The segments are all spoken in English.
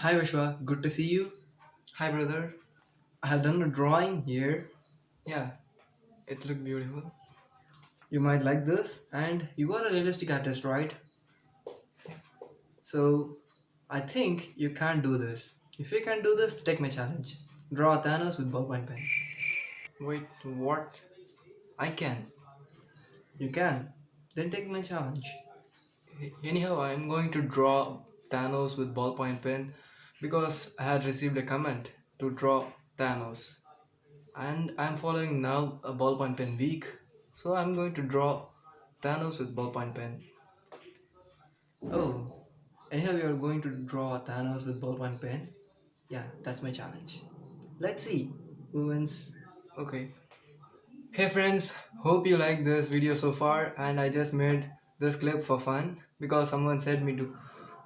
Hi Vishwa, good to see you. Hi brother, I have done a drawing here. Yeah, it looked beautiful. You might like this, and you are a realistic artist, right? So, I think you can do this. If you can do this, take my challenge. Draw Thanos with ballpoint pen. Wait, what? I can. You can. Then take my challenge. Anyhow, I am going to draw Thanos with ballpoint pen because I had received a comment to draw Thanos. And I'm following now a ballpoint pen week, so I'm going to draw Thanos with ballpoint pen. Oh, anyhow, you are going to draw Thanos with ballpoint pen? Yeah, that's my challenge. Let's see who wins. Okay. Hey friends, hope you like this video so far, and I just made this clip for fun because someone said me to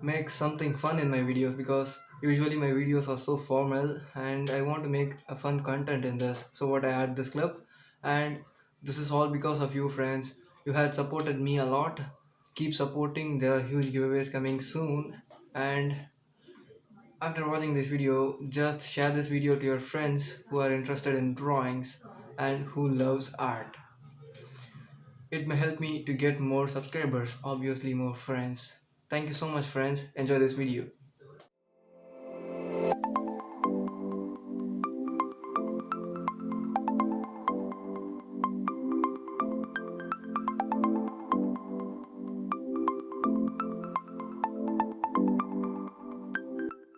make something fun in my videos because usually my videos are so formal and I want to make a fun content in this. So what I had this clip, and this is all because of you friends. You had supported me a lot. Keep supporting, there are huge giveaways coming soon, and after watching this video, just share this video to your friends who are interested in drawings and who loves art. It may help me to get more subscribers, obviously more friends. Thank you so much friends, enjoy this video.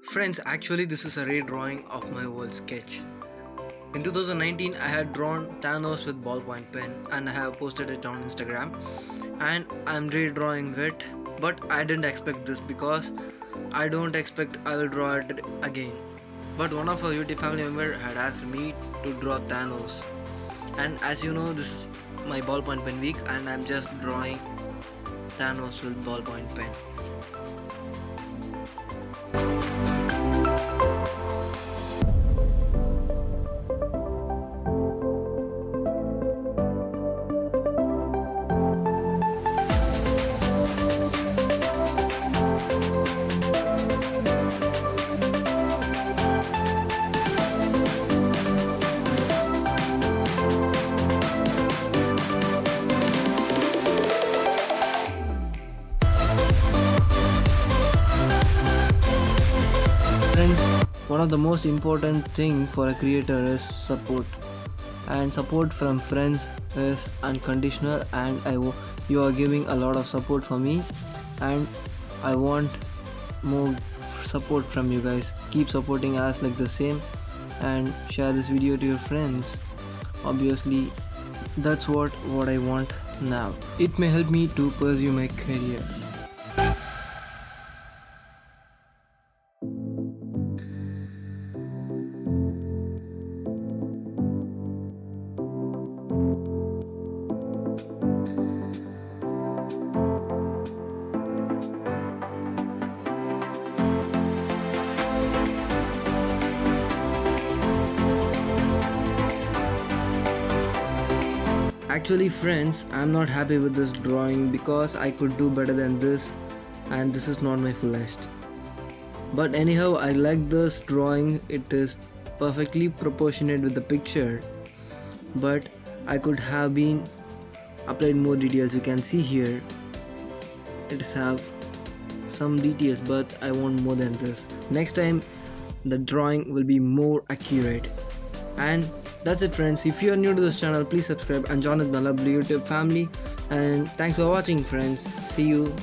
Friends, actually this is a redrawing of my old sketch. In 2019, I had drawn Thanos with ballpoint pen and I have posted it on Instagram, and I'm redrawing it, but I didn't expect this because I don't expect I will draw it again. But one of our YouTube family member had asked me to draw Thanos, and as you know, this is my ballpoint pen week and I'm just drawing Thanos with ballpoint pen. Friends, one of the most important thing for a creator is support, and support from friends is unconditional, and you are giving a lot of support for me, and I want more support from you guys. Keep supporting us like the same and share this video to your friends. Obviously that's what I want now. It may help me to pursue my career. Actually friends, I'm not happy with this drawing because I could do better than this, and this is not my fullest. But anyhow, I like this drawing. It is perfectly proportionate with the picture, but I could have been applied more details. You can see here it have some details, but I want more than this. Next time the drawing will be more accurate. And that's it friends. If you are new to this channel, please subscribe and join us my lovely YouTube family, and thanks for watching friends. See you.